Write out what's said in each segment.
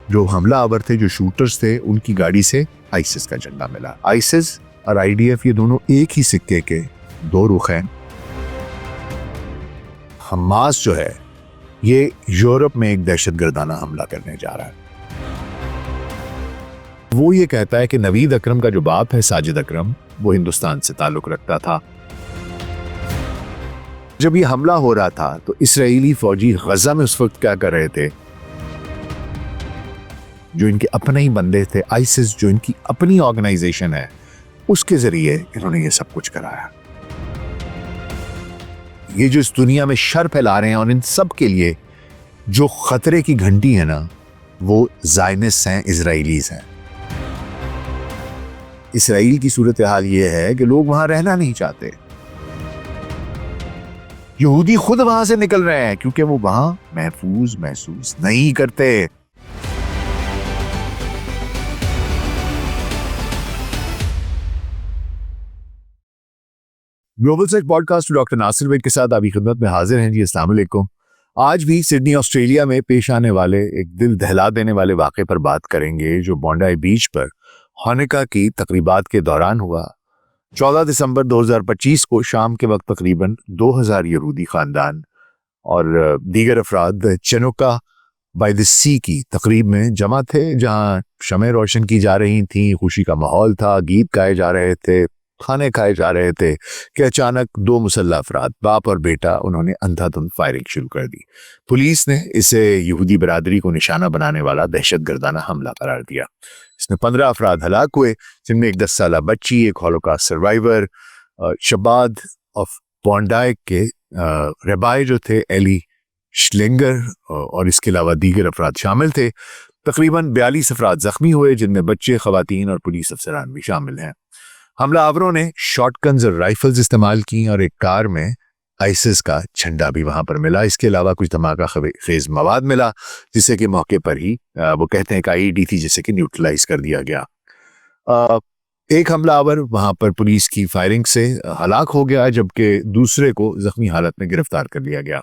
جو حملہ آور تھے، جو شوٹرز تھے، ان کی گاڑی سے آئیسس کا جھنڈا ملا. آئیسس اور IDF یہ دونوں ایک ہی سکے کے دو رخ ہیں. حماس جو ہے یہ یورپ میں ایک دہشت گردانہ حملہ کرنے جا رہا ہے. وہ یہ کہتا ہے کہ نوید اکرم کا جو باپ ہے ساجد اکرم، وہ ہندوستان سے تعلق رکھتا تھا. جب یہ حملہ ہو رہا تھا تو اسرائیلی فوجی غزہ میں اس وقت کیا کر رہے تھے؟ جو ان کے اپنے ہی بندے تھے، آئیسس جو ان کی اپنی آرگنائزیشن ہے، اس کے ذریعے انہوں نے یہ سب کچھ کرایا. یہ جو اس دنیا میں شر پھیلا رہے ہیں، اور ان سب کے لیے جو خطرے کی گھنٹی ہے نا، وہ زائنسٹ ہیں، اسرائیلیز ہیں. اسرائیل کی صورتحال یہ ہے کہ لوگ وہاں رہنا نہیں چاہتے. یہودی خود وہاں سے نکل رہے ہیں کیونکہ وہ وہاں محفوظ محسوس نہیں کرتے. Global search podcast doctor Nasir وید کے ساتھ آپ کی خدمت میں حاضر ہیں. جی السلام علیکم. آج بھی سڈنی آسٹریلیا میں پیش آنے والے ایک دل دہلا دینے والے واقعے پر بات کریں گے جو بونڈائی بیچ پر ہانوکا کی تقریبات کے دوران ہوا. 14 دسمبر 2025 کو شام کے وقت تقریباً 2000 یہودی خاندان اور دیگر افراد چنوکا بائی دی سی کی تقریب میں جمع تھے، جہاں شمعیں روشن کی جا رہی تھیں، خوشی کا ماحول تھا، گیت گائے جا رہے تھے، کھانے کھائے جا رہے تھے کہ اچانک دو مسلح افراد، باپ اور بیٹا، انہوں نے اندھا دھند فائرنگ شروع کر دی. پولیس نے اسے یہودی برادری کو نشانہ بنانے والا دہشت گردانہ حملہ قرار دیا. اس میں 15 افراد ہلاک ہوئے، جن میں ایک 10 سالہ بچی، ایک ہولوکاسٹ سروائیور، شباد آف بونڈائی کے ربائی جو تھے ایلی شلنگر، اور اس کے علاوہ دیگر افراد شامل تھے. تقریباً 42 افراد زخمی ہوئے، جن میں بچے، خواتین اور پولیس افسران بھی شامل ہیں. حملہ آوروں نے شارٹ گنز اور رائفلز استعمال کی اور ایک کار میں آئیسس کا جھنڈا بھی وہاں پر ملا. اس کے علاوہ کچھ دھماکہ خیز مواد ملا، جسے کہ موقع پر ہی وہ کہتے ہیں کہ IED تھی، جسے کہ نیوٹرلائز کر دیا گیا. ایک حملہ آور وہاں پر پولیس کی فائرنگ سے ہلاک ہو گیا، جبکہ دوسرے کو زخمی حالت میں گرفتار کر لیا گیا.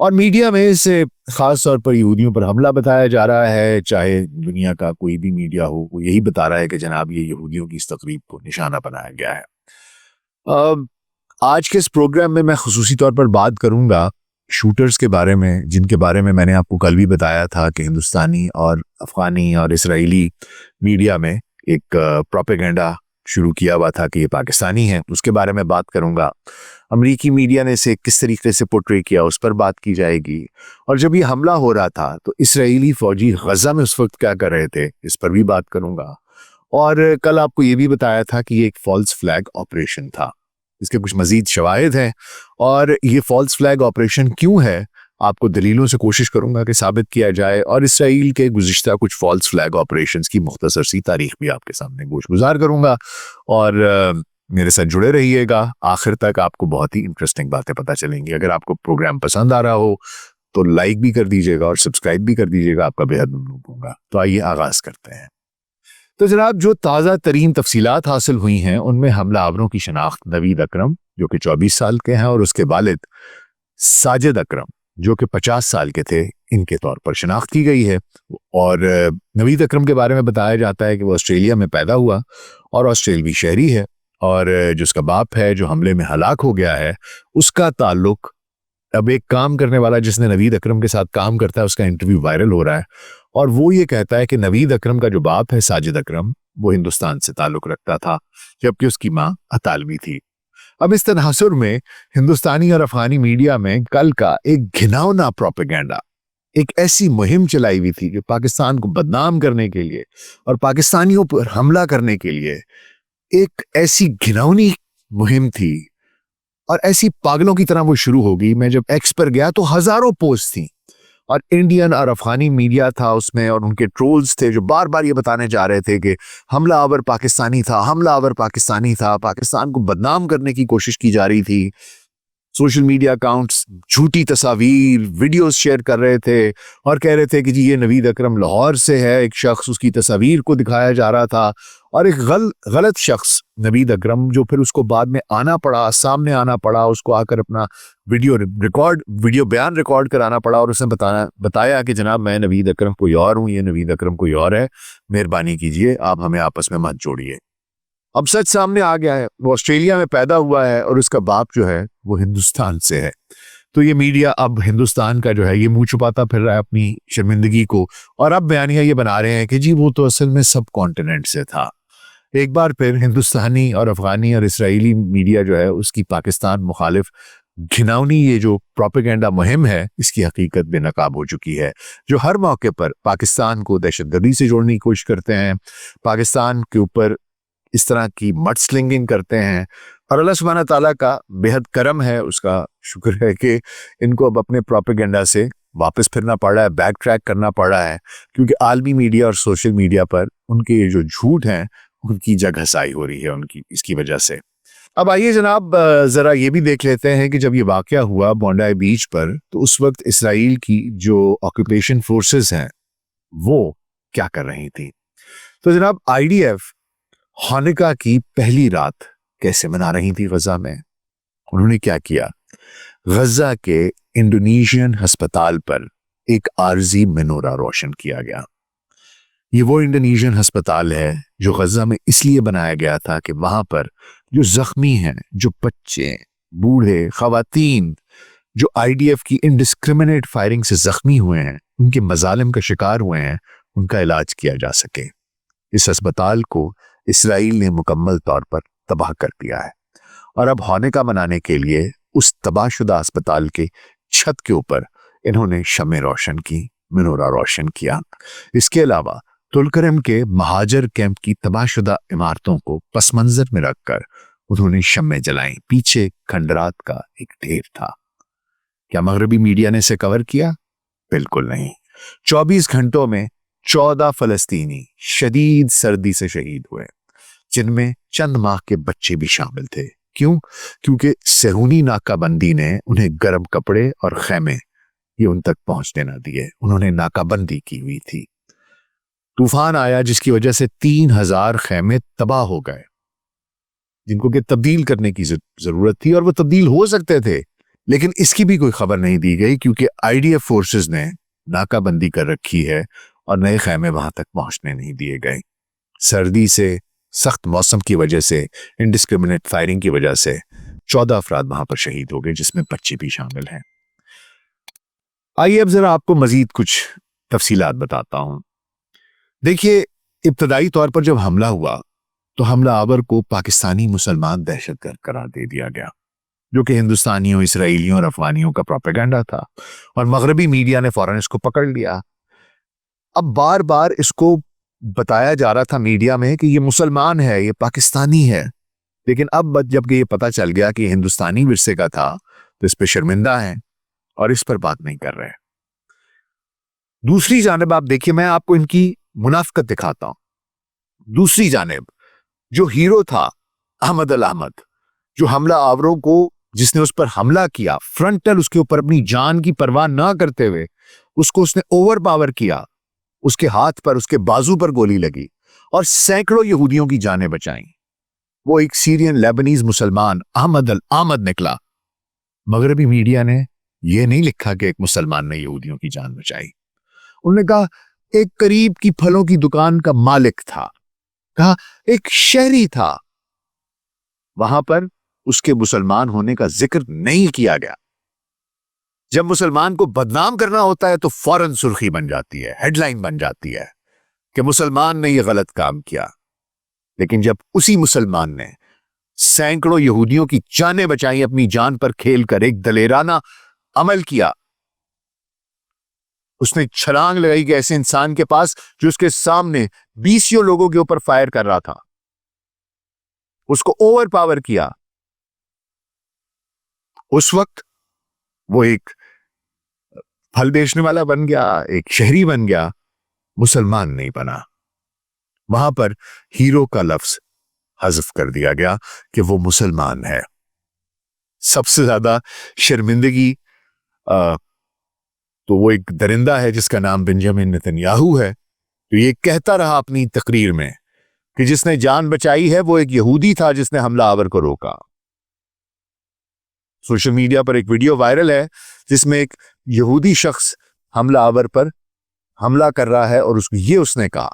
اور میڈیا میں اسے خاص طور پر یہودیوں پر حملہ بتایا جا رہا ہے. چاہے دنیا کا کوئی بھی میڈیا ہو، وہ یہی بتا رہا ہے کہ جناب یہ یہودیوں کی اس تقریب کو نشانہ بنایا گیا ہے. آج کے اس پروگرام میں خصوصی طور پر بات کروں گا شوٹرز کے بارے میں، جن کے بارے میں نے آپ کو کل بھی بتایا تھا کہ ہندوستانی اور افغانی اور اسرائیلی میڈیا میں ایک پروپیگنڈا شروع کیا ہوا تھا کہ یہ پاکستانی ہے. اس کے بارے میں بات کروں گا. امریکی میڈیا نے اسے کس طریقے سے پورٹری کیا، اس پر بات کی جائے گی. اور جب یہ حملہ ہو رہا تھا تو اسرائیلی فوجی غزہ میں اس وقت کیا کر رہے تھے، اس پر بھی بات کروں گا. اور کل آپ کو یہ بھی بتایا تھا کہ یہ ایک فالس فلیگ آپریشن تھا. اس کے کچھ مزید شواہد ہیں، اور یہ فالس فلیگ آپریشن کیوں ہے، آپ کو دلیلوں سے کوشش کروں گا کہ ثابت کیا جائے. اور اسرائیل کے گزشتہ کچھ فالس فلیگ آپریشنز کی مختصر سی تاریخ بھی آپ کے سامنے گوش گزار کروں گا. اور میرے ساتھ جڑے رہیے گا آخر تک، آپ کو بہت ہی انٹرسٹنگ باتیں پتہ چلیں گی. اگر آپ کو پروگرام پسند آ رہا ہو تو لائک بھی کر دیجیے گا اور سبسکرائب بھی کر دیجیے گا، آپ کا بے حد ممنون ہوں گا. تو آئیے آغاز کرتے ہیں. تو جناب، جو تازہ ترین تفصیلات حاصل ہوئی ہیں ان میں حملہ آوروں کی شناخت نوید اکرم جو کہ 24 سال کے ہیں، اور اس کے والد ساجد اکرم جو کہ 50 سال کے تھے، ان کے طور پر شناخت کی گئی ہے. اور نوید اکرم کے بارے میں بتایا جاتا ہے کہ وہ آسٹریلیا میں پیدا ہوا اور آسٹریلوی شہری ہے. اور جو اس کا باپ ہے جو حملے میں ہلاک ہو گیا ہے، اس کا تعلق، اب ایک کام کرنے والا جس نے نوید اکرم کے ساتھ کام کرتا ہے، اس کا انٹرویو وائرل ہو رہا ہے، اور وہ یہ کہتا ہے کہ نوید اکرم کا جو باپ ہے ساجد اکرم، وہ ہندوستان سے تعلق رکھتا تھا، جبکہ اس کی ماں اطالوی تھی. اب اس تناظر میں ہندوستانی اور افغانی میڈیا میں کل کا ایک گھناؤنا پروپیگنڈا، ایک ایسی مہم چلائی ہوئی تھی کہ پاکستان کو بدنام کرنے کے لیے اور پاکستانیوں پر حملہ کرنے کے لیے ایک ایسی گھناؤنی مہم تھی، اور ایسی پاگلوں کی طرح وہ شروع ہوگی. میں جب ایکس پر گیا تو ہزاروں پوسٹ تھیں، اور انڈین اور افغانی میڈیا تھا اس میں، اور ان کے ٹرولز تھے جو بار بار یہ بتانے جا رہے تھے کہ حملہ آور پاکستانی تھا، حملہ آور پاکستانی تھا، پاکستان کو بدنام کرنے کی کوشش کی جا رہی تھی. سوشل میڈیا اکاؤنٹس جھوٹی تصاویر، ویڈیوز شیئر کر رہے تھے اور کہہ رہے تھے کہ جی یہ نوید اکرم لاہور سے ہے. ایک شخص، اس کی تصاویر کو دکھایا جا رہا تھا اور ایک غلط شخص نوید اکرم جو پھر اس کو بعد میں سامنے آنا پڑا، اس کو آ کر اپنا ویڈیو بیان ریکارڈ کرانا پڑا اور اس نے بتایا کہ جناب میں نوید اکرم کوئی اور ہوں، یہ نوید اکرم کوئی اور ہے، مہربانی کیجئے آپ ہمیں آپس میں مت جوڑیے۔ اب سچ سامنے آ گیا ہے، وہ آسٹریلیا میں پیدا ہوا ہے اور اس کا باپ جو ہے وہ ہندوستان سے ہے۔ تو یہ میڈیا اب ہندوستان کا جو ہے یہ منہ چھپاتا پھر رہا ہے اپنی شرمندگی کو، اور اب بیانیہ یہ بنا رہے ہیں کہ جی وہ تو اصل میں سب کانٹیننٹ سے تھا۔ ایک بار پھر ہندوستانی اور افغانی اور اسرائیلی میڈیا جو ہے اس کی پاکستان مخالف گھناؤنی یہ جو پروپیگنڈا مہم ہے اس کی حقیقت بے نقاب ہو چکی ہے، جو ہر موقع پر پاکستان کو دہشت گردی سے جوڑنے کی کوشش کرتے ہیں، پاکستان کے اوپر اس طرح کی مڈ سلنگنگ کرتے ہیں۔ اور اللہ سبحانہ تعالیٰ کا بے حد کرم ہے، اس کا شکر ہے کہ ان کو اب اپنے پروپیگنڈا سے واپس پھرنا پڑ رہا ہے، بیک ٹریک کرنا پڑ رہا ہے، کیونکہ عالمی میڈیا اور سوشل میڈیا پر ان کے یہ جو جھوٹ ہیں ان کی جگہ سائی ہو رہی ہے اس کی وجہ سے۔ اب آئیے جناب ذرا یہ بھی دیکھ لیتے ہیں کہ جب یہ واقعہ ہوا بونڈائی بیچ پر تو اس وقت اسرائیل کی جو آکوپیشن فورسز ہیں وہ کیا کر رہی تھی۔ تو جناب آئی ڈی ایف ہانوکا کی پہلی رات کیسے منا رہی تھی غزہ میں؟ انہوں نے کیا کیا؟ غزہ کے انڈونیشین ہسپتال پر ایک عارضی منورہ روشن کیا گیا۔ یہ وہ انڈونیشین ہسپتال ہے جو غزہ میں اس لیے بنایا گیا تھا کہ وہاں پر جو زخمی ہیں، جو بچے، بوڑھے، خواتین جو آئی ڈی ایف کی انڈسکریمنیٹ فائرنگ سے زخمی ہوئے ہیں، ان کے مظالم کا شکار ہوئے ہیں، ان کا علاج کیا جا سکے۔ اس ہسپتال کو اسرائیل نے مکمل طور پر تباہ کر دیا ہے، اور اب ہانوکا منانے کے لیے اس تباہ شدہ ہسپتال کے چھت کے اوپر انہوں نے شمع روشن کی، منورہ روشن کیا۔ اس کے علاوہ تلکرم کے مہاجر کیمپ کی تباہ شدہ عمارتوں کو پس منظر میں رکھ کر انہوں نے شمع جلائیں۔ پیچھے کھنڈرات کا ایک ڈھیر تھا۔ کیا مغربی میڈیا نے اسے کور کیا؟ بالکل نہیں۔ 24 گھنٹوں میں 14 فلسطینی شدید سردی سے شہید ہوئے، جن میں چند ماہ کے بچے بھی شامل تھے۔ کیوں؟ کیونکہ صہیونی ناکہ بندی نے انہیں گرم کپڑے اور خیمے یہ ان تک پہنچنے نہ دیے، انہوں نے ناکہ بندی کی ہوئی تھی۔ طوفان آیا جس کی وجہ سے 3000 خیمے تباہ ہو گئے، جن کو کہ تبدیل کرنے کی ضرورت تھی، اور وہ تبدیل ہو سکتے تھے، لیکن اس کی بھی کوئی خبر نہیں دی گئی کیونکہ آئی ڈی ایف فورسز نے ناکہ بندی کر رکھی ہے اور نئے خیمے وہاں تک پہنچنے نہیں دیے گئے۔ سردی سے، سخت موسم کی وجہ سے، انڈسکریمنیٹ فائرنگ کی وجہ سے 14 افراد وہاں پر شہید ہو گئے، جس میں بچے بھی شامل ہیں۔ آئیے اب ذرا آپ کو مزید کچھ تفصیلات بتاتا ہوں۔ دیکھیے، ابتدائی طور پر جب حملہ ہوا تو حملہ آور کو پاکستانی مسلمان دہشت گرد قرار دے دیا گیا، جو کہ ہندوستانیوں، اسرائیلیوں اور افغانیوں کا پروپیگنڈا تھا، اور مغربی میڈیا نے فوراً اس کو پکڑ لیا۔ اب بار بار اس کو بتایا جا رہا تھا میڈیا میں کہ یہ مسلمان ہے، یہ پاکستانی ہے، لیکن اب جب کہ یہ پتہ چل گیا کہ یہ ہندوستانی ورثے کا تھا تو اس پہ شرمندہ ہیں اور اس پر بات نہیں کر رہے۔ دوسری جانب آپ دیکھیے، میں آپ کو ان کی منافقت دکھاتا ہوں۔ دوسری جانب جو ہیرو تھا احمد الاحمد، جو حملہ آوروں کو، جس نے اس پر حملہ کیا، فرنٹل اس کے اوپر اپنی جان کی پرواہ نہ کرتے ہوئے اس نے اوور پاور کیا، اس کے ہاتھ پر، اس کے بازو پر گولی لگی اور سینکڑوں یہودیوں کی جانیں بچائیں۔ وہ ایک سیرین لیبنیز مسلمان احمد الاحمد نکلا۔ مغربی میڈیا نے یہ نہیں لکھا کہ ایک مسلمان نے یہودیوں کی جان بچائی، انہوں نے کہا ایک قریب کی پھلوں کی دکان کا مالک تھا، کہا ایک شہری تھا، وہاں پر اس کے مسلمان ہونے کا ذکر نہیں کیا گیا۔ جب مسلمان کو بدنام کرنا ہوتا ہے تو فوراً سرخی بن جاتی ہے، ہیڈ لائن بن جاتی ہے کہ مسلمان نے یہ غلط کام کیا، لیکن جب اسی مسلمان نے سینکڑوں یہودیوں کی جانیں بچائیں، اپنی جان پر کھیل کر ایک دلیرانہ عمل کیا، اس نے چھلانگ لگائی کہ ایسے انسان کے پاس جو اس کے سامنے 20 لوگوں کے اوپر فائر کر رہا تھا، اس کو اوور پاور کیا، اس وقت وہ ایک پھل بیچنے والا بن گیا، ایک شہری بن گیا، مسلمان نہیں بنا۔ وہاں پر ہیرو کا لفظ حذف کر دیا گیا کہ وہ مسلمان ہے۔ سب سے زیادہ شرمندگی تو وہ ایک درندہ ہے جس کا نام بنجامن نتن یاہو ہے، تو یہ کہتا رہا اپنی تقریر میں کہ جس نے جان بچائی ہے وہ ایک یہودی تھا جس نے حملہ آور کو روکا. سوشل میڈیا پر ایک ویڈیو وائرل ہے جس میں ایک یہودی شخص حملہ آور پر حملہ کر رہا ہے اور اس نے کہا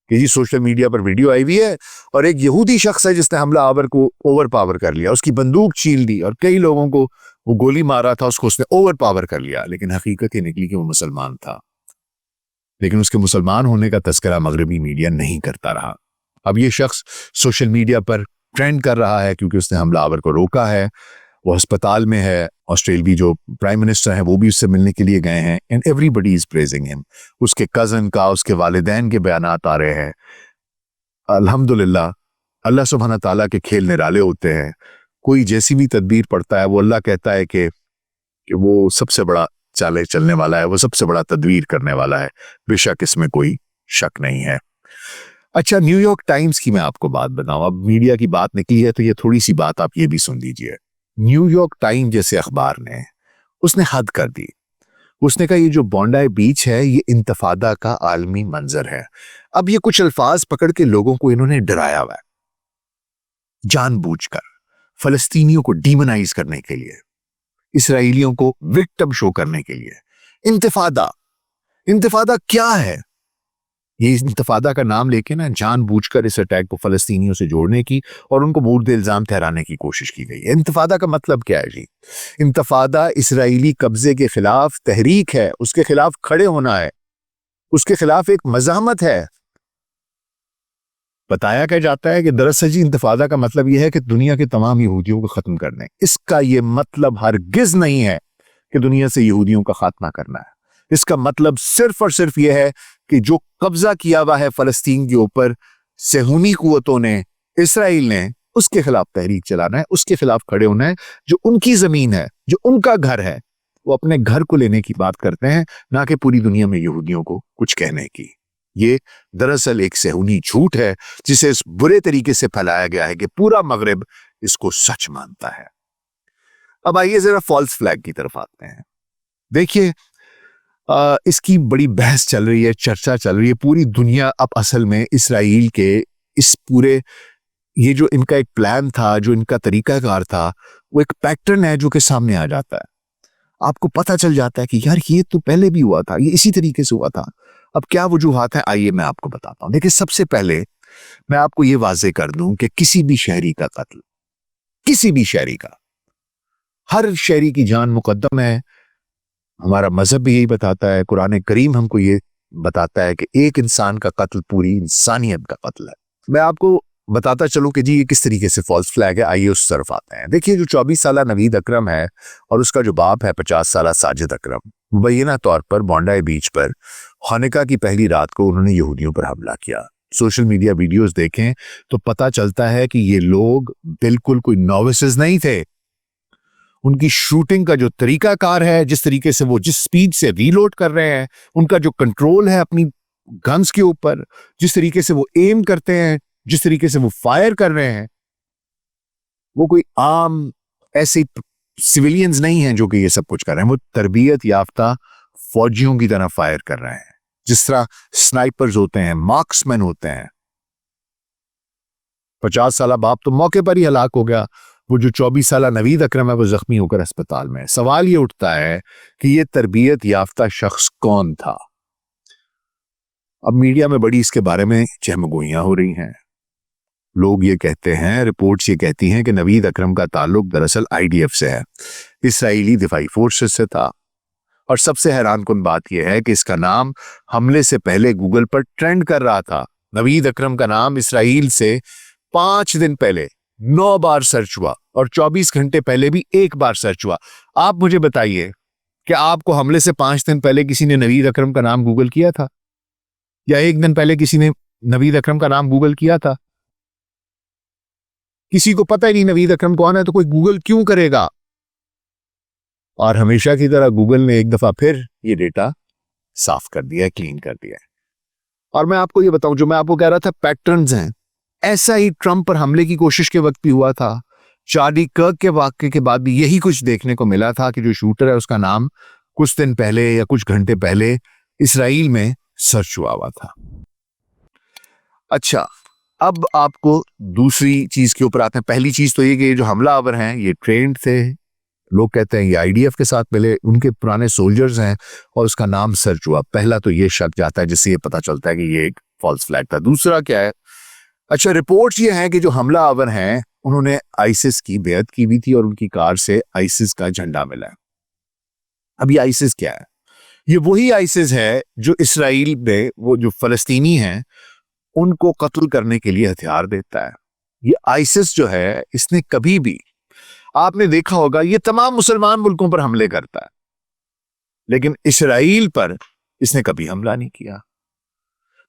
کہ جی سوشل میڈیا پر ویڈیو آئی ہوئی ہے اور ایک یہودی شخص ہے جس نے حملہ آور کو اوور پاور کر لیا, اس کی بندوق چھین دی اور کئی لوگوں کو وہ گولی مارا تھا, اس نے اوور پاور کر لیا. لیکن حقیقت یہ نکلی کہ وہ مسلمان تھا, لیکن اس کے مسلمان ہونے کا تذکرہ مغربی میڈیا نہیں کرتا رہا. اب یہ شخص سوشل میڈیا پر ٹرینڈ کر رہا ہے کیونکہ اس نے حملہ آور کو روکا ہے. وہ ہسپتال میں ہے, آسٹریلوی جو پرائم منسٹر ہیں وہ بھی اس سے ملنے کے لیے گئے ہیں, and everybody is praising him. اس کے کزن کا, اس کے والدین کے بیانات آ رہے ہیں. الحمدللہ اللہ سبحانہ تعالیٰ کے کھیل نرالے ہوتے ہیں. کوئی جیسی بھی تدبیر پڑتا ہے وہ اللہ کہتا ہے کہ وہ سب سے بڑا چالے چلنے والا ہے, وہ سب سے بڑا تدبیر کرنے والا ہے. بے شک اس میں کوئی شک نہیں ہے. اچھا, نیو یارک ٹائمز کی میں آپ کو بات بتاؤں. اب میڈیا کی بات نکلی ہے تو یہ تھوڑی سی بات آپ یہ بھی سن لیجئے. نیو یارک ٹائم جیسے اخبار نے اس نے حد کر دی. اس نے کہا یہ جو بونڈائی بیچ ہے یہ انتفاضہ کا عالمی منظر ہے. اب یہ کچھ الفاظ پکڑ کے لوگوں کو انہوں نے ڈرایا ہوا ہے جان بوجھ کر, فلسطینیوں کو ڈیمونائز کرنے کے لیے, اسرائیلیوں کو وکٹم شو کرنے کے لیے. انتفاضہ کیا ہے؟ یہ انتفاضہ کا نام لے کے نا جان بوجھ کر اس اٹیک کو فلسطینیوں سے جوڑنے کی اور ان کو مورد الزام ٹھہرانے کی کوشش کی گئی ہے. انتفاضہ کا مطلب کیا ہے جی؟ انتفاضہ اسرائیلی قبضے کے خلاف تحریک ہے, اس کے خلاف کھڑے ہونا ہے, اس کے خلاف ایک مزاحمت ہے. بتایا کیا جاتا ہے کہ دراصل جی انتفاضہ کا مطلب یہ ہے کہ دنیا کے تمام یہودیوں کو ختم کرنے. اس کا یہ مطلب ہرگز نہیں ہے کہ دنیا سے یہودیوں کا خاتمہ کرنا ہے. اس کا مطلب صرف اور صرف یہ ہے کہ جو قبضہ کیا ہوا ہے فلسطین کے اوپر صہیونی قوتوں نے, اسرائیل نے, اس کے خلاف تحریک چلانا ہے, اس کے خلاف کھڑے ہونا ہے. جو ان کی زمین ہے, جو ان کا گھر ہے, وہ اپنے گھر کو لینے کی بات کرتے ہیں, نہ کہ پوری دنیا میں یہودیوں کو کچھ کہنے کی. یہ دراصل ایک صہیونی جھوٹ ہے جسے اس برے طریقے سے پھیلایا گیا ہے کہ پورا مغرب اس کو سچ مانتا ہے. اب آئیے ذرا فالس فلیگ کی طرف آتے ہیں. دیکھیے اس کی بڑی بحث چل رہی ہے, چرچا چل رہی ہے پوری دنیا. اب اصل میں اسرائیل کے اس پورے یہ جو ان کا ایک پلان تھا, جو ان کا طریقہ کار تھا, وہ ایک پیٹرن ہے جو کہ سامنے آ جاتا ہے. آپ کو پتہ چل جاتا ہے کہ یار یہ تو پہلے بھی ہوا تھا, یہ اسی طریقے سے ہوا تھا. اب کیا وجوہات ہیں آئیے میں آپ کو بتاتا ہوں. دیکھیں سب سے پہلے میں آپ کو یہ واضح کر دوں کہ کسی بھی شہری کا قتل, کسی بھی شہری کا, ہر شہری کی جان مقدم ہے. ہمارا مذہب بھی یہی بتاتا ہے, قرآن کریم ہم کو یہ بتاتا ہے کہ ایک انسان کا قتل پوری انسانیت کا قتل ہے. میں آپ کو بتاتا چلوں کہ جی یہ کس طریقے سے فالس فلیگ ہے. آئیے اس طرف آتے ہیں. دیکھیے جو 24 سالہ نوید اکرم ہے اور اس کا جو باپ ہے 50 سالہ ساجد اکرم, مبینہ طور پر بونڈائی بیچ پر خانقاہ کی پہلی رات کو انہوں نے یہودیوں پر حملہ کیا. سوشل میڈیا ویڈیوز دیکھیں تو پتہ چلتا ہے کہ یہ لوگ بالکل کوئی نووسز نہیں تھے. ان کی شوٹنگ کا جو طریقہ کار ہے, جس طریقے سے وہ جس سپیڈ سے ریلوڈ کر رہے ہیں, ان کا جو کنٹرول ہے اپنی گنز کے اوپر, جس طریقے سے وہ ایم کرتے ہیں, جس طریقے سے وہ فائر کر رہے ہیں, وہ کوئی عام ایسے سویلینز نہیں ہیں جو کہ یہ سب کچھ کر رہے ہیں. وہ تربیت یافتہ فوجیوں کی طرح فائر کر رہے ہیں, جس طرح سنائپرز ہوتے ہیں, مارکسمین ہوتے ہیں. 50 سالہ باپ تو موقع پر ہی ہلاک ہو گیا. وہ جو 24 سالہ نوید اکرم ہے وہ زخمی ہو کر اسپتال میں. سوال یہ اٹھتا ہے کہ یہ تربیت یافتہ شخص کون تھا؟ اب میڈیا میں بڑی اس کے بارے میں چہمگوئیاں ہو رہی ہیں. لوگ یہ کہتے ہیں, رپورٹس یہ کہتی ہیں کہ نوید اکرم کا تعلق دراصل IDF سے ہے, اسرائیلی دفاعی فورسز سے تھا. اور سب سے حیران کن بات یہ ہے کہ اس کا نام حملے سے پہلے گوگل پر ٹرینڈ کر رہا تھا. نوید اکرم کا نام اسرائیل سے 5 دن پہلے 9 بار سرچ ہوا اور 24 گھنٹے پہلے بھی 1 بار سرچ ہوا. آپ مجھے بتائیے کہ آپ کو حملے سے 5 دن پہلے کسی نے نوید اکرم کا نام گوگل کیا تھا, یا 1 دن پہلے کسی نے نوید اکرم کا نام گوگل کیا تھا؟ کسی کو پتہ ہی نہیں نوید اکرم کون ہے, تو کوئی گوگل کیوں کرے گا؟ اور ہمیشہ کی طرح گوگل نے ایک دفعہ پھر یہ ڈیٹا صاف کر دیا, کلین کر دیا. اور میں آپ کو یہ بتاؤں, جو میں آپ کو کہہ رہا تھا پیٹرنز ہیں, ایسا ہی ٹرمپ پر حملے کی کوشش کے وقت بھی ہوا تھا. چارلی کرک کے واقعے کے بعد بھی یہی کچھ دیکھنے کو ملا تھا کہ جو شوٹر ہے اس کا نام کچھ دن پہلے یا کچھ گھنٹے پہلے اسرائیل میں سرچ ہوا تھا. اچھا, اب آپ کو دوسری چیز کے اوپر آتے ہیں. پہلی چیز تو یہ کہ یہ جو حملہ آور ہیں یہ ٹرینڈ تھے. لوگ کہتے ہیں یہ آئی ڈی ایف کے ساتھ ملے, ان کے پرانے سولجرز ہیں, اور اس کا نام سرچ ہوا. پہلا تو یہ شک جاتا ہے, جس سے یہ پتا چلتا ہے کہ یہ ایک فالس فلیگ تھا. دوسرا کیا ہے, اچھا رپورٹس یہ ہیں کہ جو حملہ آور ہیں انہوں نے آئیسس کی بیعت کی بھی تھی اور ان کی کار سے آئیسس کا جھنڈا ملا ہے. اب یہ آئیسس کیا ہے؟ یہ وہی آئیسس ہے جو اسرائیل میں وہ جو فلسطینی ہیں ان کو قتل کرنے کے لیے ہتھیار دیتا ہے. یہ آئیسس جو ہے اس نے کبھی بھی, آپ نے دیکھا ہوگا, یہ تمام مسلمان ملکوں پر حملے کرتا ہے, لیکن اسرائیل پر اس نے کبھی حملہ نہیں کیا.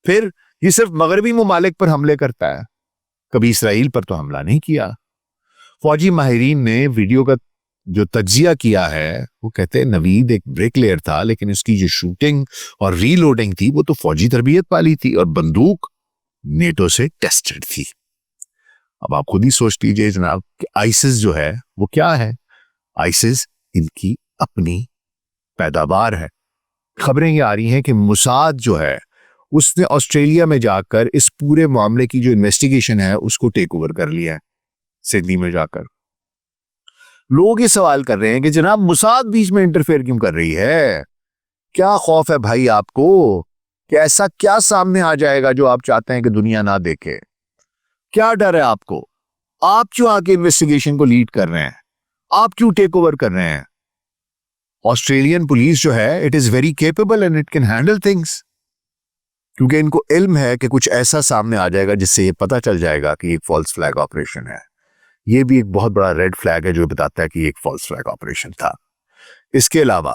پھر یہ صرف مغربی ممالک پر حملے کرتا ہے, کبھی اسرائیل پر تو حملہ نہیں کیا. فوجی ماہرین نے ویڈیو کا جو تجزیہ کیا ہے وہ کہتے ہیں نوید ایک بریک لیئر تھا, لیکن اس کی جو شوٹنگ اور ری لوڈنگ تھی وہ تو فوجی تربیت والی تھی, اور بندوق نیٹو سے ٹیسٹڈ تھی. اب آپ خود ہی سوچ لیجئے جناب کہ آئیسس جو ہے وہ کیا ہے. آئیسس ان کی اپنی پیداوار ہے. خبریں یہ آ رہی ہیں کہ موساد جو ہے اس نے آسٹریلیا میں جا کر اس پورے معاملے کی جو انویسٹیگیشن ہے اس کو ٹیک اوور کر لیا ہے سڈنی میں جا کر. لوگ یہ سوال کر رہے ہیں کہ جناب موساد بیچ میں انٹرفیئر کیوں کر رہی ہے؟ کیا خوف ہے بھائی آپ کو کہ ایسا کیا سامنے آ جائے گا جو آپ چاہتے ہیں کہ دنیا نہ دیکھے؟ کیا ڈر ہے آپ کو؟ آپ کیوں آ کے انویسٹیگیشن کو لیڈ کر رہے ہیں؟ آپ کیوں ٹیک اوور کر رہے ہیں؟ آسٹریلین پولیس جو ہے it is very capable and it can handle things, کیونکہ ان کو علم ہے کہ کچھ ایسا سامنے آ جائے گا جس سے یہ پتا چل جائے گا کہ یہ ایک فالس فلیگ آپریشن ہے. یہ بھی ایک بہت بڑا ریڈ فلیگ ہے جو بتاتا ہے کہ یہ ایک فالس فلیگ آپریشن تھا. اس کے علاوہ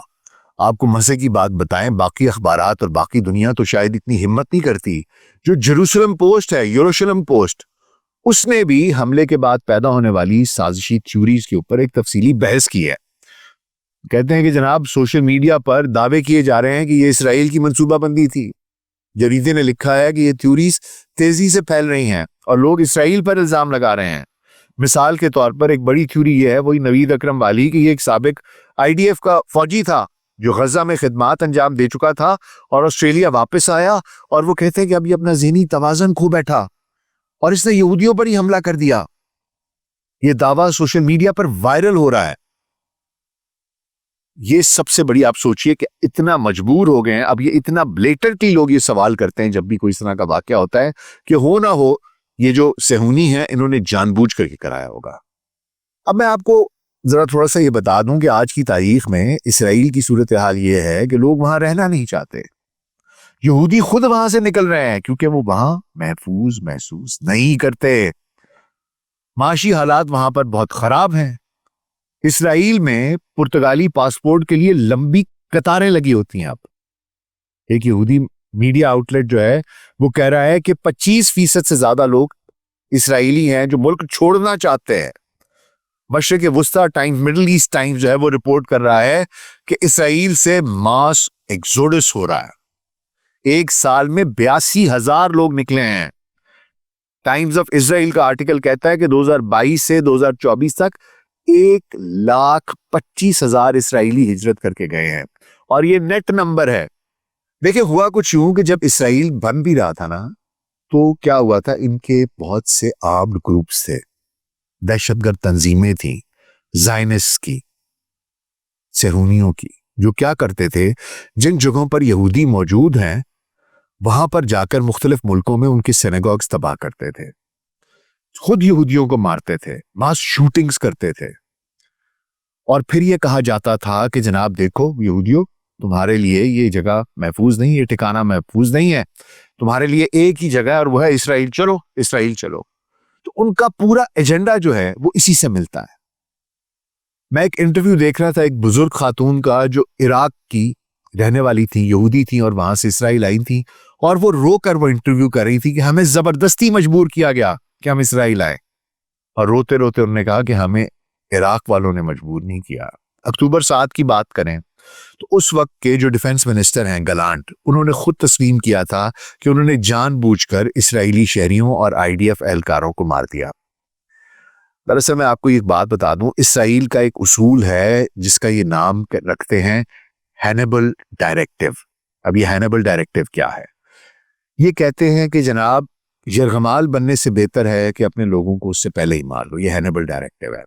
آپ کو مزے کی بات بتائیں, باقی اخبارات اور باقی دنیا تو شاید اتنی ہمت نہیں کرتی. جو جیروسلم پوسٹ ہے, یروشلم پوسٹ, اس نے بھی حملے کے بعد پیدا ہونے والی سازشی تھیوریز کے اوپر ایک تفصیلی بحث کی ہے. کہتے ہیں کہ جناب سوشل میڈیا پر دعوے کیے جا رہے ہیں کہ یہ اسرائیل کی منصوبہ بندی تھی. جریدے نے لکھا ہے کہ یہ تھیوریز تیزی سے پھیل رہی ہیں اور لوگ اسرائیل پر الزام لگا رہے ہیں. مثال کے طور پر ایک بڑی تھیوری یہ ہے, وہی نوید اکرم والی, کہ یہ ایک سابق آئی ڈی ایف کا فوجی تھا جو غزہ میں خدمات انجام دے چکا تھا اور آسٹریلیا واپس آیا, اور وہ کہتے ہیں کہ اب یہ اپنا ذہنی توازن کھو بیٹھا اور اس نے یہودیوں پر ہی حملہ کر دیا. یہ دعویٰ سوشل میڈیا پر وائرل ہو رہا ہے. یہ سب سے بڑی آپ سوچئے کہ اتنا مجبور ہو گئے ہیں, اب یہ اتنا بلیٹنٹلی لوگ یہ سوال کرتے ہیں جب بھی کوئی اس طرح کا واقعہ ہوتا ہے کہ ہو نہ ہو یہ جو صہیونی ہیں انہوں نے جان بوجھ کر کے کرایا ہوگا. اب میں آپ کو ذرا تھوڑا سا یہ بتا دوں کہ آج کی تاریخ میں اسرائیل کی صورتحال یہ ہے کہ لوگ وہاں رہنا نہیں چاہتے. یہودی خود وہاں سے نکل رہے ہیں کیونکہ وہ وہاں محفوظ محسوس نہیں کرتے. معاشی حالات وہاں پر بہت خراب ہیں. اسرائیل میں پرتگالی پاسپورٹ کے لیے لمبی قطاریں لگی ہوتی ہیں. اب ایک یہودی میڈیا آؤٹ لیٹ جو ہے وہ کہہ رہا ہے کہ 25% سے زیادہ لوگ اسرائیلی ہیں جو ملک چھوڑنا چاہتے ہیں. مشرق وسطی ٹائمز, مڈل ایسٹ ٹائمز جو ہے وہ رپورٹ کر رہا ہے کہ اسرائیل سے ماس ایکسوڈس ہو رہا ہے. ایک سال میں 82,000 لوگ نکلے ہیں. ٹائمز آف اسرائیل کا آرٹیکل کہتا ہے کہ 2022 سے 2024 تک 1,25,000 اسرائیلی ہجرت کر کے گئے ہیں, اور یہ نیٹ نمبر ہے. دیکھیں ہوا کچھ یوں کہ جب اسرائیل بن بھی رہا تھا نا, تو کیا ہوا تھا, ان کے بہت سے آرمڈ گروپس تھے, دہشت گرد تنظیمیں تھیں, زائنسٹ کی, صہیونیوں کی, جو کیا کرتے تھے جن جگہوں پر یہودی موجود ہیں وہاں پر جا کر مختلف ملکوں میں ان کی سینیگوگز تباہ کرتے تھے, خود یہودیوں کو مارتے تھے, ماس شوٹنگز کرتے تھے, اور پھر یہ کہا جاتا تھا کہ جناب دیکھو یہودیوں, تمہارے لیے یہ جگہ محفوظ نہیں, یہ ٹھکانہ محفوظ نہیں ہے, تمہارے لیے ایک ہی جگہ ہے اور وہ ہے اسرائیل, چلو اسرائیل چلو. تو ان کا پورا ایجنڈا جو ہے وہ اسی سے ملتا ہے. میں ایک انٹرویو دیکھ رہا تھا ایک بزرگ خاتون کا جو عراق کی رہنے والی تھی, یہودی تھی, اور وہاں سے اسرائیل آئی تھی, اور وہ رو کر وہ انٹرویو کر رہی تھی کہ ہمیں زبردستی مجبور کیا گیا کہ ہم اسرائیل آئے, اور روتے روتے انہوں نے کہا کہ ہمیں عراق والوں نے مجبور نہیں کیا. اکتوبر 7 کی بات کریں تو اس وقت کے جو ڈیفنس منسٹر ہیں گلانٹ, انہوں نے خود تسلیم کیا تھا کہ انہوں نے جان بوجھ کر اسرائیلی شہریوں اور آئی ڈی ایف اہلکاروں کو مار دیا. دراصل میں آپ کو ایک بات بتا دوں, اسرائیل کا ایک اصول ہے جس کا یہ نام رکھتے ہیں ہینیبل ڈائریکٹو. اب یہ ہینیبل ڈائریکٹو کیا ہے؟ یہ کہتے ہیں کہ جناب یرغمال بننے سے بہتر ہے کہ اپنے لوگوں کو اس سے پہلے ہی مار لو. یہ ہینیبل ڈائریکٹیو ہے.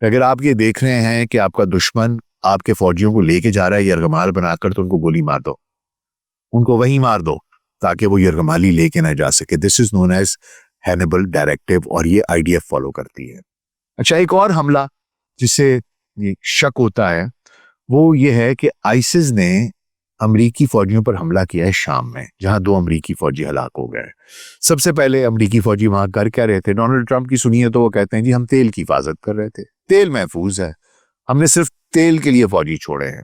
اگر آپ یہ دیکھ رہے ہیں کہ آپ کا دشمن آپ کے فوجیوں کو لے کے جا رہا ہے یرغمال بنا کر, تو ان کو گولی مار دو, ان کو وہیں مار دو تاکہ وہ یرغمالی لے کے نہ جا سکے. دس از نون ایز ہینیبل ڈائریکٹیو, اور یہ IDF فالو کرتی ہے. اچھا, ایک اور حملہ جس سے یہ شک ہوتا ہے وہ یہ ہے کہ آئسس نے امریکی فوجیوں پر حملہ کیا ہے شام میں, جہاں 2 امریکی فوجی ہلاک ہو گئے. سب سے پہلے امریکی فوجی وہاں کر کیا رہے تھے؟ ڈونلڈ ٹرمپ کی سنیے تو وہ کہتے ہیں جی ہم تیل کی حفاظت کر رہے تھے, تیل محفوظ ہے, ہم نے صرف تیل کے لیے فوجی چھوڑے ہیں.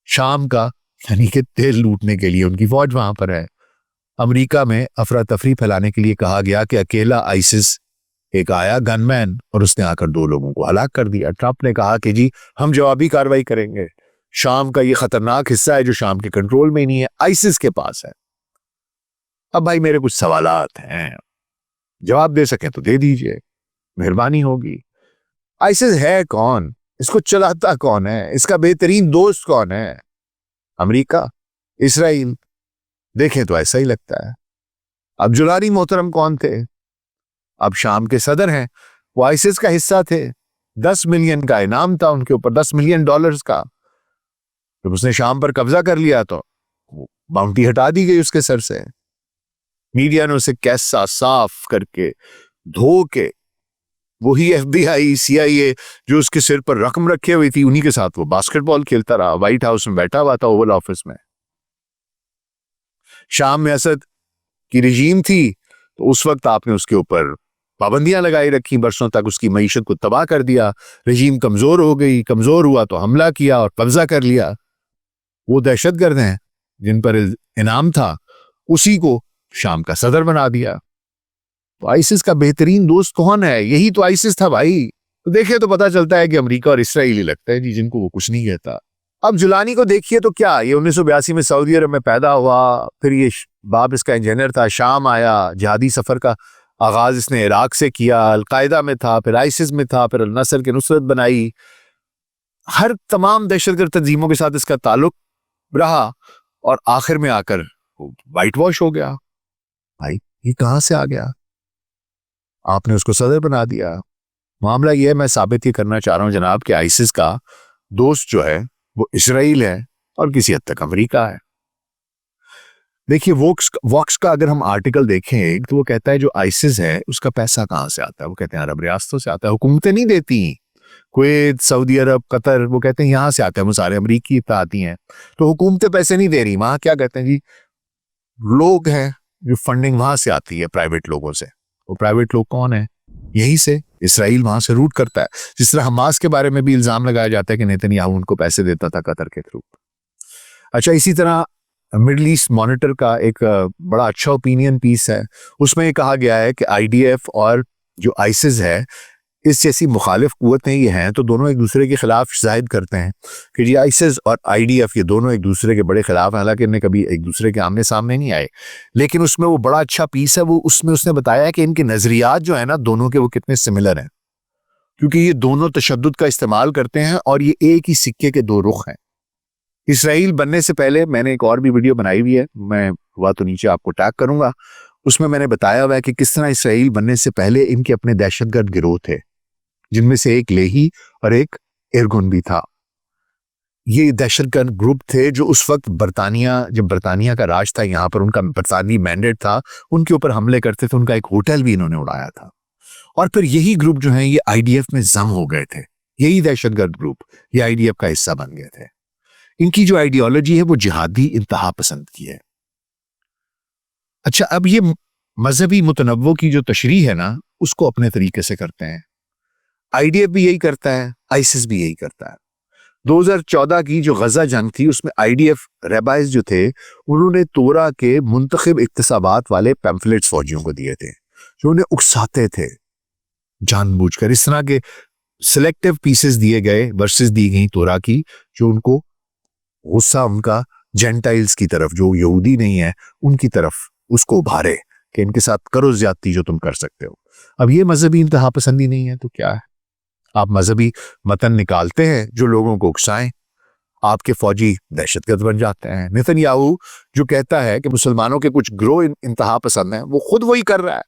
شام کا یعنی کہ تیل لوٹنے کے لیے ان کی فوج وہاں پر ہے. امریکہ میں افراتفری پھیلانے کے لیے کہا گیا کہ اکیلا آئسس ایک آیا گن مین اور اس نے آ کر 2 لوگوں کو ہلاک کر دیا. ٹرمپ نے کہا کہ جی ہم جوابی کاروائی کریں گے. شام کا یہ خطرناک حصہ ہے جو شام کے کنٹرول میں ہی نہیں ہے, آئسس کے پاس ہے. اب بھائی میرے کچھ سوالات ہیں, جواب دے سکیں تو دے دیجئے, مہربانی ہوگی. آئسس ہے کون؟ اس کو چلاتا کون ہے؟ اس کا بہترین دوست کون ہے؟ امریکہ؟ اسرائیل؟ دیکھیں تو ایسا ہی لگتا ہے. اب جولانی محترم کون تھے؟ اب شام کے صدر ہیں, وہ آئسس کا حصہ تھے. 10 ملین کا انعام تھا ان کے اوپر, $10 ملین کا. جب اس نے شام پر قبضہ کر لیا تو باؤنٹی ہٹا دی گئی اس کے سر سے. میڈیا نے اسے کیسا صاف کر کے دھو کے, وہی FBI CIA جو اس کے سر پر رقم رکھے ہوئی تھی انہی کے ساتھ وہ باسکٹ بال کھیلتا رہا. وائٹ ہاؤس میں بیٹھا ہوا تھا, اوول آفس میں. شام میں اسد کی رجیم تھی تو اس وقت آپ نے اس کے اوپر پابندیاں لگائی رکھی, برسوں تک اس کی معیشت کو تباہ کر دیا. رجیم کمزور ہو گئی, کمزور ہوا تو حملہ کیا اور قبضہ کر لیا. وہ دہشت گرد ہیں جن پر انعام تھا, اسی کو شام کا صدر بنا دیا. تو آئسس کا بہترین دوست کون ہے؟ یہی تو آئسس تھا بھائی. تو دیکھیں تو پتا چلتا ہے کہ امریکہ اور اسرائیل ہی لگتا ہے جی جن کو وہ کچھ نہیں کہتا. اب جولانی کو دیکھیے تو کیا, یہ 1982 میں سعودی عرب میں پیدا ہوا, پھر یہ باپ اس کا انجینئر تھا, شام آیا, جہادی سفر کا آغاز اس نے عراق سے کیا, القاعدہ میں تھا, پھر آئسس میں تھا, پھر النصر کی نصرت بنائی. ہر تمام دہشت گرد تنظیموں کے ساتھ اس کا تعلق رہا, اور آخر میں آ کر وائٹ واش ہو گیا. بھائی یہ کہاں سے آ گیا؟ آپ نے اس کو صدر بنا دیا. معاملہ یہ ہے, میں ثابت یہ کرنا چاہ رہا ہوں جناب کہ آئسس کا دوست جو ہے وہ اسرائیل ہے اور کسی حد تک امریکہ ہے. دیکھیے ووکس کا اگر ہم آرٹیکل دیکھیں تو وہ کہتا ہے جو آئسس ہے اس کا پیسہ کہاں سے آتا ہے؟ وہ کہتے ہیں عرب ریاستوں سے آتا ہے. حکومتیں نہیں دیتی, کویت, سعودی عرب, قطر, وہ کہتے ہیں یہاں سے آتا ہے, وہ سارے امریکی اطلاعاتی ہیں. تو حکومتیں پیسے نہیں دے رہی, وہاں کیا کہتے ہیں جی لوگ ہیں جو فنڈنگ وہاں سے آتی ہے پرائیویٹ لوگوں سے. وہ پرائیویٹ لوگ کون ہیں؟ یہی سے اسرائیل وہاں سے روٹ کرتا ہے. جس طرح حماس کے بارے میں بھی الزام لگایا جاتا ہے کہ نیتنیاہو ان کو پیسے دیتا تھا قطر کے تھرو. اچھا, اسی طرح مڈل ایسٹ مانیٹر کا ایک بڑا اچھا اوپینین پیس ہے, اس میں یہ کہا گیا ہے کہ IDF اور جو آئسس ہے اس جیسی مخالف قوتیں یہ ہیں تو دونوں ایک دوسرے کے خلاف ظاہر کرتے ہیں کہ جی آئسس اور IDF یہ دونوں ایک دوسرے کے بڑے خلاف ہیں, حالانکہ انہیں کبھی ایک دوسرے کے آمنے سامنے نہیں آئے. لیکن اس میں وہ بڑا اچھا پیس ہے, وہ اس میں بتایا ہے کہ ان کے نظریات جو ہیں نا دونوں کے وہ کتنے سملر ہیں, کیونکہ یہ دونوں تشدد کا استعمال کرتے ہیں اور یہ ایک ہی سکے کے 2 رخ ہیں. اسرائیل بننے سے پہلے میں نے ایک اور بھی ویڈیو بنائی ہوئی ہے, میں ہوا تو نیچے آپ کو ٹیگ کروں گا, اس میں نے بتایا ہوا ہے کہ کس طرح اسرائیل بننے سے پہلے ان کے اپنے دہشت گرد گروہ تھے, جن میں سے ایک لیہی اور ایک ارگن بھی تھا. یہ دہشت گرد گروپ تھے جو اس وقت جب برطانیہ کا راج تھا یہاں پر, ان کا برطانوی مینڈیٹ تھا, ان کے اوپر حملے کرتے تھے. ان کا ایک ہوٹل بھی انہوں نے اڑایا تھا. اور پھر یہی گروپ جو ہیں یہ IDF میں ضم ہو گئے تھے. یہی دہشت گرد گروپ یہ IDF کا حصہ بن گئے تھے. ان کی جو آئیڈیالوجی ہے وہ جہادی انتہا پسند کی ہے. اچھا, اب یہ مذہبی متنوع کی جو تشریح ہے نا اس کو اپنے طریقے سے کرتے ہیں. IDF بھی یہی کرتا ہے, آئسس بھی یہی کرتا ہے. 2014 کی جو غزہ جنگ تھی اس میں IDF ریبائز جو تھے انہوں نے تورا کے منتخب اقتصابات والے پیمفلیٹس فوجیوں کو دیے تھے جو انہیں اکساتے تھے جان بوجھ کر. اس طرح کے سلیکٹیو پیسز دیے گئے, ورسز دی گئی تورا کی, جو ان کو غصہ ان کا جینٹائلز کی طرف جو یہودی نہیں ہے ان کی طرف اس کو ابھارے کہ ان کے ساتھ کرو زیادتی جو تم کر سکتے ہو. اب یہ مذہبی انتہا پسندی نہیں ہے تو کیا ہے؟ آپ مذہبی متن نکالتے ہیں جو لوگوں کو اکسائیں, آپ کے فوجی دہشت گرد بن جاتے ہیں. نیتن یاہو جو کہتا ہے کہ مسلمانوں کے کچھ گروہ انتہا پسند ہیں، وہ خود وہی کر رہا ہے،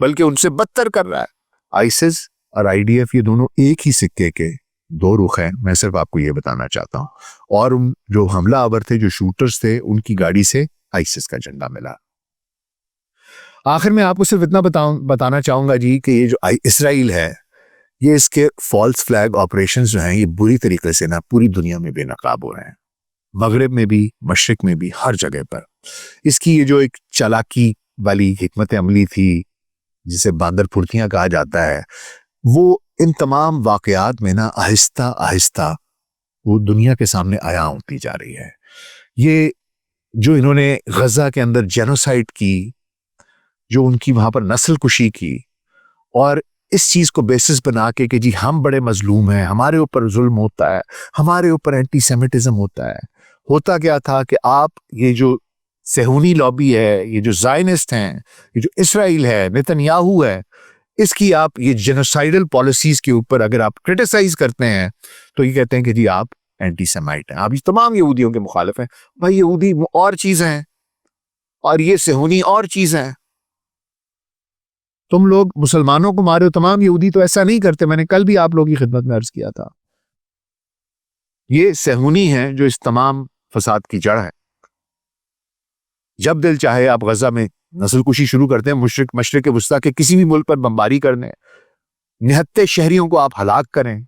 بلکہ ان سے بدتر کر رہا ہے. آئیسس اور IDF یہ دونوں ایک ہی سکے کے دو رخ ہیں. میں صرف آپ کو یہ بتانا چاہتا ہوں. اور ان جو حملہ آور تھے، جو شوٹرز تھے، ان کی گاڑی سے آئیسس کا جھنڈا ملا. آخر میں آپ کو صرف اتنا بتانا چاہوں گا جی کہ یہ جو اسرائیل ہے، یہ اس کے فالس فلیگ آپریشنز جو ہیں، یہ بری طریقے سے پوری دنیا میں بے نقاب ہو رہے ہیں، مغرب میں بھی، مشرق میں بھی، ہر جگہ پر. اس کی یہ جو ایک چالاکی والی حکمت عملی تھی، جسے باندر پھرتیاں کہا جاتا ہے، وہ ان تمام واقعات میں آہستہ آہستہ وہ دنیا کے سامنے عیاں ہوتی جا رہی ہے. یہ جو انہوں نے غزہ کے اندر جینوسائیڈ کی، جو ان کی وہاں پر نسل کشی کی، اور اس چیز کو بیسس بنا کے کہ جی ہم بڑے مظلوم ہیں، ہمارے اوپر ظلم ہوتا ہے، ہمارے اوپر اینٹی سیمیٹزم ہوتا ہے. ہوتا کیا تھا کہ آپ یہ جو صہیونی لابی ہے، یہ جو زائنسٹ ہیں، یہ جو اسرائیل ہے، نیتن یاہو ہے، اس کی آپ یہ جینوسائیڈل پالیسیز کے اوپر اگر آپ کرٹیسائز کرتے ہیں تو یہ کہتے ہیں کہ جی آپ اینٹی سیمائٹ ہیں، آپ یہ تمام یہودیوں کے مخالف ہیں. بھائی یہودی اور چیز ہیں اور یہ صہیونی اور چیز ہیں. تم لوگ مسلمانوں کو مارے ہو، تمام یہودی تو ایسا نہیں کرتے. میں نے کل بھی آپ لوگوں کی خدمت میں عرض کیا تھا، یہ صہیونی ہیں جو اس تمام فساد کی جڑ ہے. جب دل چاہے آپ غزہ میں نسل کشی شروع کرتے ہیں، مشرق وسطیٰ کے کسی بھی ملک پر بمباری کرنے، نہتے شہریوں کو آپ ہلاک کریں.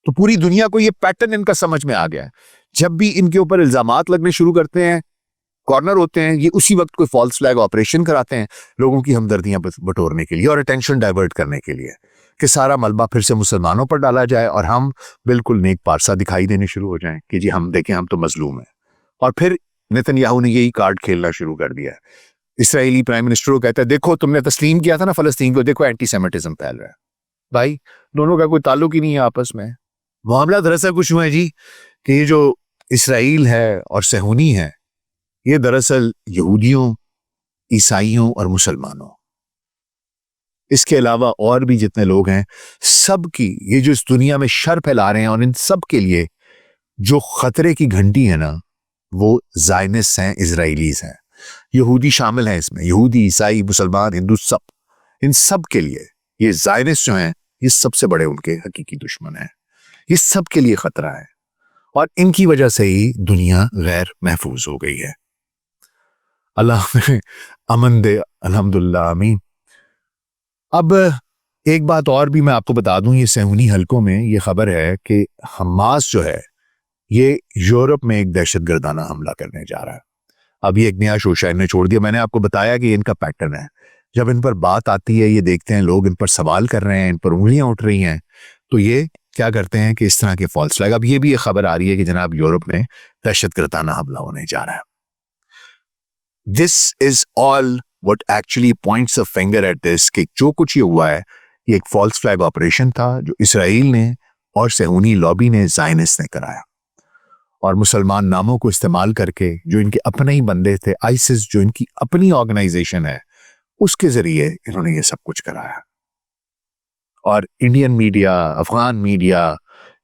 تو پوری دنیا کو یہ پیٹرن ان کا سمجھ میں آ گیا ہے. جب بھی ان کے اوپر الزامات لگنے شروع کرتے ہیں، کارنر ہوتے ہیں، یہ اسی وقت کوئی فالس فلیگ آپریشن کراتے ہیں لوگوں کی ہمدردیاں بٹورنے کے لیے اور اٹینشن ڈائیورٹ کرنے کے لیے، کہ سارا ملبہ پھر سے مسلمانوں پر ڈالا جائے اور ہم بالکل نیک پارسا دکھائی دینے شروع ہو جائیں کہ جی ہم دیکھیں ہم تو مظلوم ہیں. اور پھر نیتن یاہو نے یہی کارڈ کھیلنا شروع کر دیا ہے. اسرائیلی پرائم منسٹر کو کہتا ہے دیکھو تم نے تسلیم کیا تھا نا فلسطین کو، دیکھو اینٹی سیمیٹزم پھیل رہا ہے. بھائی دونوں کا کوئی تعلق ہی نہیں ہے آپس میں. معاملہ دراصل کچھ ہوا ہے جی کہ یہ جو اسرائیل ہے اور صہیونی ہے، یہ دراصل یہودیوں، عیسائیوں اور مسلمانوں، اس کے علاوہ اور بھی جتنے لوگ ہیں، سب کی یہ جو اس دنیا میں شر پھیلا رہے ہیں، اور ان سب کے لیے جو خطرے کی گھنٹی ہے نا، وہ زائنسٹ ہیں، اسرائیلیز ہیں. یہودی شامل ہیں اس میں، یہودی، عیسائی، مسلمان، ہندو، سب، ان سب کے لیے یہ زائنسٹ جو ہیں، یہ سب سے بڑے ان کے حقیقی دشمن ہیں. یہ سب کے لیے خطرہ ہے اور ان کی وجہ سے ہی دنیا غیر محفوظ ہو گئی ہے. اللہ میں امن دے، الحمدللہ، آمین. اب ایک بات اور بھی میں آپ کو بتا دوں، یہ صہیونی حلقوں میں یہ خبر ہے کہ حماس جو ہے یہ یورپ میں ایک دہشت گردانہ حملہ کرنے جا رہا ہے. اب یہ ایک نیا شوشہ انہیں چھوڑ دیا. میں نے آپ کو بتایا کہ یہ ان کا پیٹرن ہے. جب ان پر بات آتی ہے، یہ دیکھتے ہیں لوگ ان پر سوال کر رہے ہیں، ان پر انگلیاں اٹھ رہی ہیں، تو یہ کیا کرتے ہیں کہ اس طرح کے فالس فلیگ. اب یہ بھی ایک خبر آ رہی ہے کہ جناب یورپ میں دہشت گردانہ حملہ ہونے جا رہا ہے. This is all what actually points a finger at this کہ جو کچھ یہ ہوا ہے یہ ایک فالس فلیگ آپریشن تھا جو اسرائیل نے اور صہیونی لابی نے، زائنسٹ نے کرایا، اور مسلمان ناموں کو استعمال کر کے جو ان کے اپنے ہی بندے تھے، آئیسس جو ان کی اپنی آرگنائزیشن ہے، اس کے ذریعے انہوں نے یہ سب کچھ کرایا. اور انڈین میڈیا، افغان میڈیا،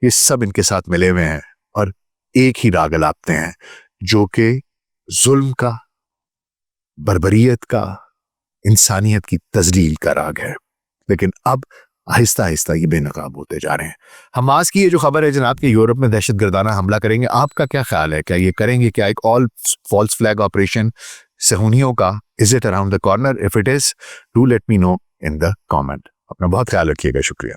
یہ سب ان کے ساتھ ملے ہوئے ہیں اور ایک ہی راگ الاپتے ہیں جو کہ ظلم کا، بربریت کا، انسانیت کی تذلیل کا راگ ہے. لیکن اب آہستہ آہستہ یہ بے نقاب ہوتے جا رہے ہیں. حماس کی یہ جو خبر ہے جناب کہ یورپ میں دہشت گردانہ حملہ کریں گے، آپ کا کیا خیال ہے؟ کیا یہ کریں گے؟ کیا ایک آل فالس فلیگ آپریشن صہیونیوں کا is it around the corner? If it is, do let me know in the comment. اپنا بہت خیال رکھیے گا. شکریہ.